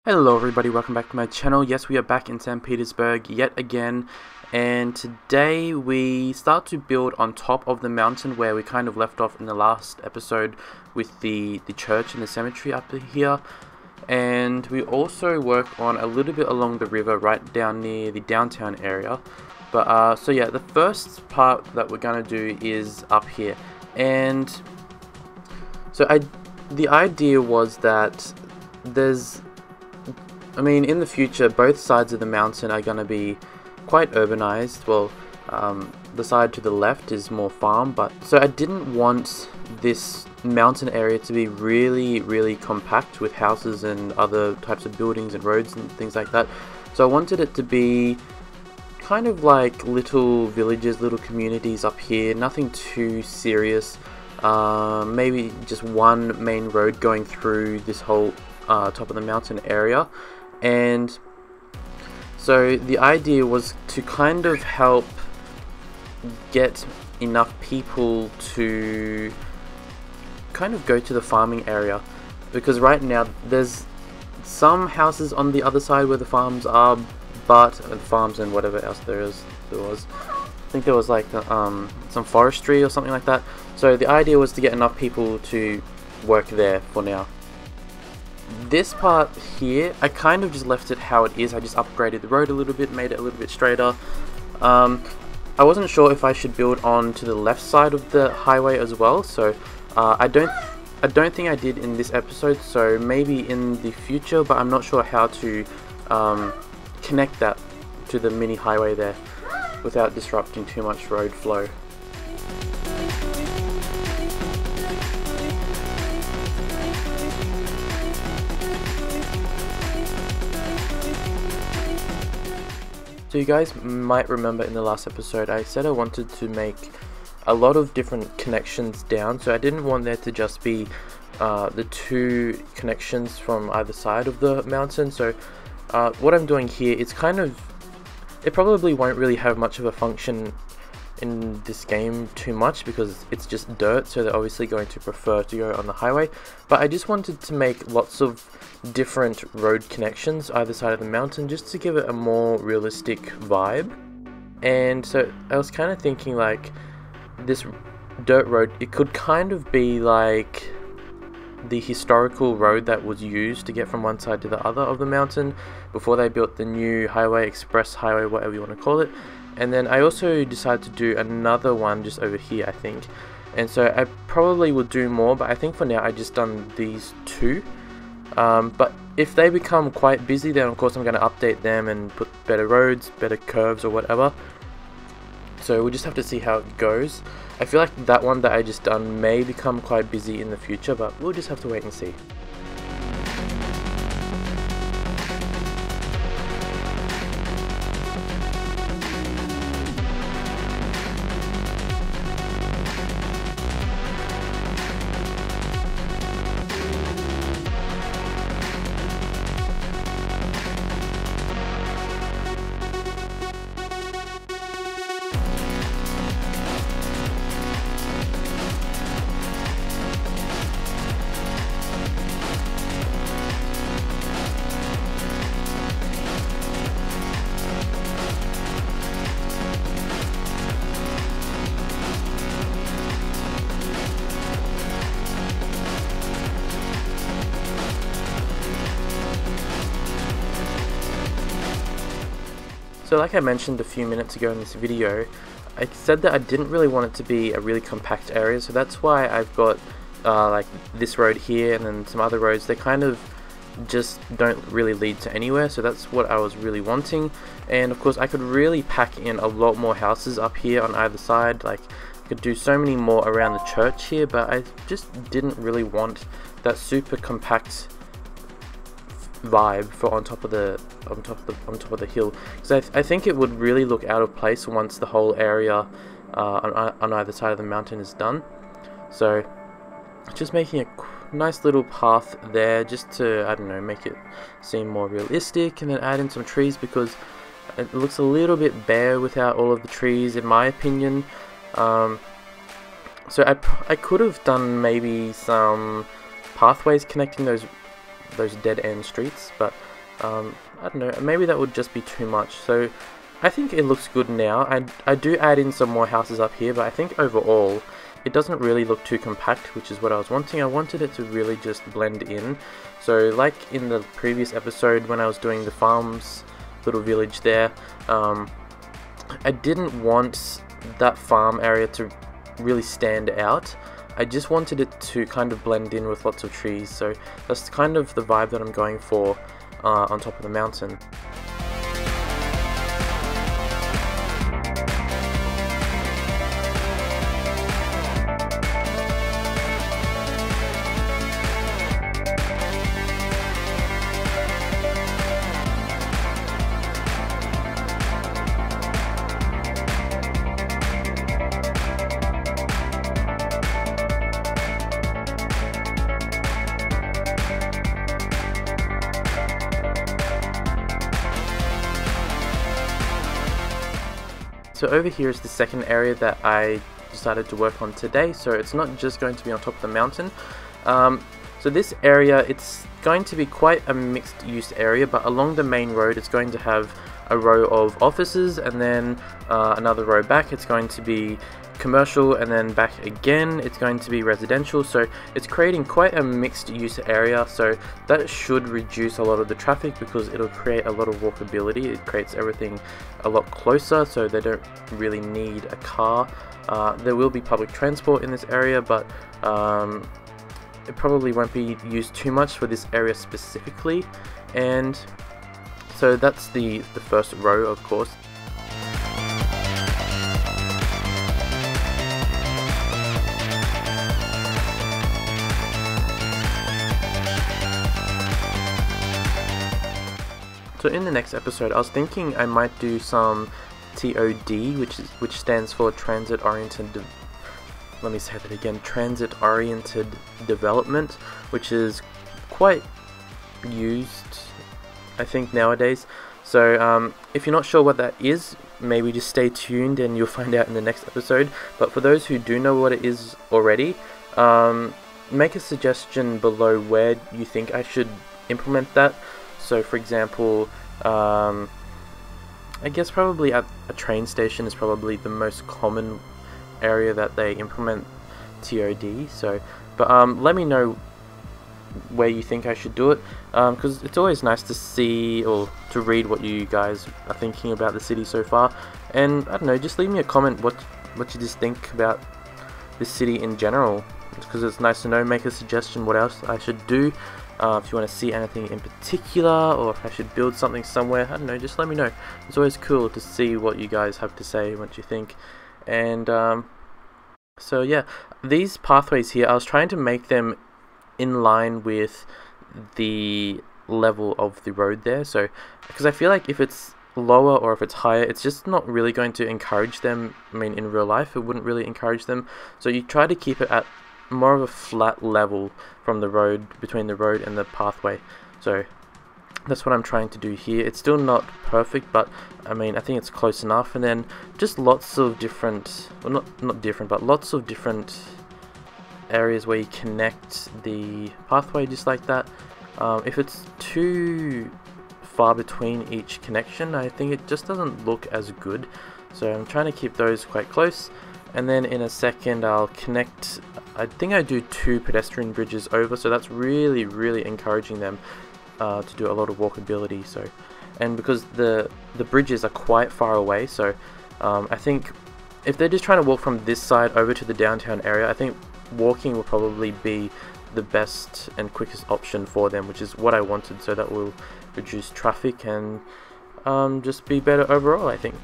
Hello everybody, welcome back to my channel. Yes, we are back in St. Petersburg yet again, and today we start to build on top of the mountain where we kind of left off in the last episode with the church and the cemetery up here. And we also work on a little bit along the river right down near the downtown area. But so yeah, the first part that we're gonna do is up here. And so the idea was that in the future, both sides of the mountain are going to be quite urbanized. Well, the side to the left is more farm, but so I didn't want this mountain area to be really compact with houses and other types of buildings and roads and things like that. So I wanted it to be kind of like little villages, little communities up here, nothing too serious. Maybe just one main road going through this whole top of the mountain area. And so the idea was to kind of help get enough people to kind of go to the farming area, because right now there's some houses on the other side where the farms are, but farms and whatever else there was. I think there was like some forestry or something like that. So the idea was to get enough people to work there for now. This part here, I kind of just left it how it is. I just upgraded the road a little bit, made it a little bit straighter. I wasn't sure if I should build on to the left side of the highway as well, so I don't think I did in this episode, so maybe in the future, but I'm not sure how to connect that to the mini highway there without disrupting too much road flow. So you guys might remember in the last episode I said I wanted to make a lot of different connections down, so I didn't want there to just be the two connections from either side of the mountain. So what I'm doing here, it probably won't really have much of a function in this game too much because it's just dirt, so they're obviously going to prefer to go on the highway, but I just wanted to make lots of different road connections either side of the mountain just to give it a more realistic vibe. And so I was kind of thinking like this dirt road, it could kind of be like the historical road that was used to get from one side to the other of the mountain before they built the new highway, express highway, whatever you want to call it. And then I also decided to do another one just over here, I think. And so I probably will do more, but I think for now I just done these two. But if they become quite busy, then of course I'm going to update them and put better roads, better curves or whatever. So we'll just have to see how it goes. I feel like that one that I just done may become quite busy in the future, but we'll just have to wait and see. So like I mentioned a few minutes ago in this video, I said that I didn't really want it to be a really compact area, so that's why I've got like this road here and then some other roads. They kind of just don't really lead to anywhere, so that's what I was really wanting. And of course I could really pack in a lot more houses up here on either side. Like I could do so many more around the church here, but I just didn't really want that super compact vibe for on top of the hill, because I think it would really look out of place once the whole area on either side of the mountain is done. So just making a nice little path there just to, I don't know, make it seem more realistic, and then add in some trees because it looks a little bit bare without all of the trees in my opinion. So I could have done maybe some pathways connecting those dead end streets, but I don't know, maybe that would just be too much. So I think it looks good now. I do add in some more houses up here, but I think overall it doesn't really look too compact, which is what I was wanting. I wanted it to really just blend in. So like in the previous episode when I was doing the farms little village there, I didn't want that farm area to really stand out. I just wanted it to kind of blend in with lots of trees, so that's kind of the vibe that I'm going for on top of the mountain. So over here is the second area that I decided to work on today. So it's not just going to be on top of the mountain. So this area, it's going to be quite a mixed use area, but along the main road it's going to have a row of offices, and then another row back it's going to be commercial, and then back again it's going to be residential. So it's creating quite a mixed use area, so that should reduce a lot of the traffic because it'll create a lot of walkability. It creates everything a lot closer, so they don't really need a car. There will be public transport in this area, but it probably won't be used too much for this area specifically. And so that's the first row, of course. So in the next episode, I was thinking I might do some TOD, which stands for Transit Oriented. Let me say that again. Transit Oriented Development, which is quite used, I think, nowadays. So if you're not sure what that is, maybe just stay tuned and you'll find out in the next episode. But for those who do know what it is already, make a suggestion below where you think I should implement that. So for example, I guess probably at a train station is probably the most common area that they implement TOD. So, but let me know where you think I should do it, because it's always nice to see or to read what you guys are thinking about the city so far. And I don't know, just leave me a comment what you just think about this city in general, because it's nice to know. Make a suggestion what else I should do. If you want to see anything in particular, or if I should build something somewhere, I don't know, just let me know. It's always cool to see what you guys have to say, what you think. And so yeah, these pathways here, I was trying to make them in line with the level of the road there. So because I feel like if it's lower or if it's higher, it's just not really going to encourage them. I mean, in real life it wouldn't really encourage them, so you try to keep it at more of a flat level from the road, between the road and the pathway. So that's what I'm trying to do here. It's still not perfect, but I mean, I think it's close enough. And then just lots of different, well, not different, but lots of different areas where you connect the pathway just like that. If it's too far between each connection, I think it just doesn't look as good. So I'm trying to keep those quite close. And then in a second I'll connect, I think I do 2 pedestrian bridges over, so that's really encouraging them to do a lot of walkability. So, and because the bridges are quite far away, so I think if they're just trying to walk from this side over to the downtown area, I think walking will probably be the best and quickest option for them, which is what I wanted. So that will reduce traffic and just be better overall, I think.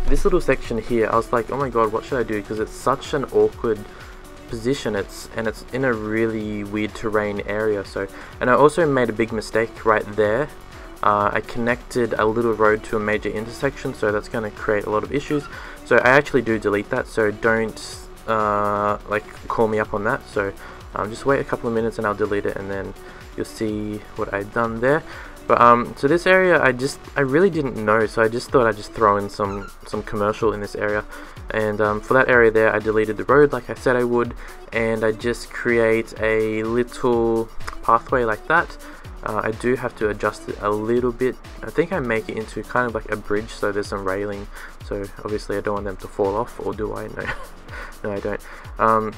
This little section here, I was like, oh my god, what should I do? Because it's such an awkward position, it's in a really weird terrain area. So, and I also made a big mistake right there. I connected a little road to a major intersection, so that's going to create a lot of issues. So I actually do delete that, so don't like call me up on that. So just wait a couple of minutes and I'll delete it, and then you'll see what I've done there. But so this area I really didn't know, so I just thought I'd just throw in some commercial in this area. And for that area there, I deleted the road like I said I would, and I just create a little pathway like that. I do have to adjust it a little bit. I think I make it into kind of like a bridge, so there's some railing, so obviously I don't want them to fall off, or do I? No, no I don't.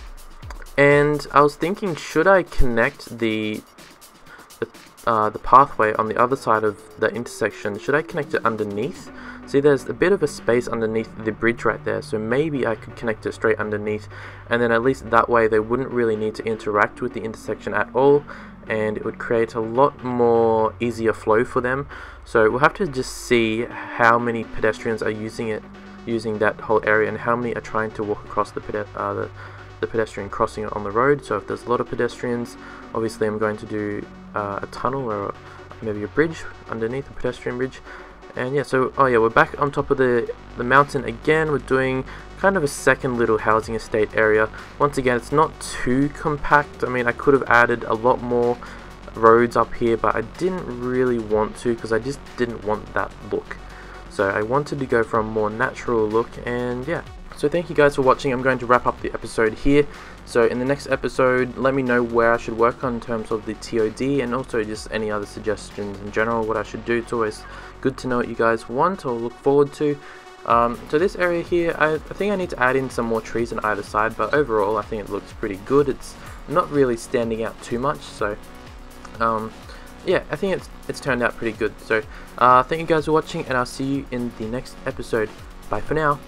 And I was thinking, should I connect the pathway on the other side of the intersection, should I connect it underneath? See, there's a bit of a space underneath the bridge right there, so maybe I could connect it straight underneath, and then at least that way they wouldn't really need to interact with the intersection at all, and it would create a lot more easier flow for them. So we'll have to just see how many pedestrians are using that whole area, and how many are trying to walk across the pedestrian crossing on the road. So if there's a lot of pedestrians, obviously I'm going to do a tunnel or maybe a bridge underneath, a pedestrian bridge. And yeah, so oh yeah, we're back on top of the mountain again. We're doing kind of a second little housing estate area. Once again, it's not too compact. I mean, I could have added a lot more roads up here, but I didn't really want to, because I just didn't want that look. So I wanted to go for a more natural look, and yeah. So thank you guys for watching. I'm going to wrap up the episode here. So in the next episode, let me know where I should work on in terms of the TOD, and also just any other suggestions in general, what I should do. It's always good to know what you guys want or look forward to. So this area here, I think I need to add in some more trees on either side, but overall I think it looks pretty good. It's not really standing out too much, so yeah, I think it's turned out pretty good. So thank you guys for watching, and I'll see you in the next episode. Bye for now.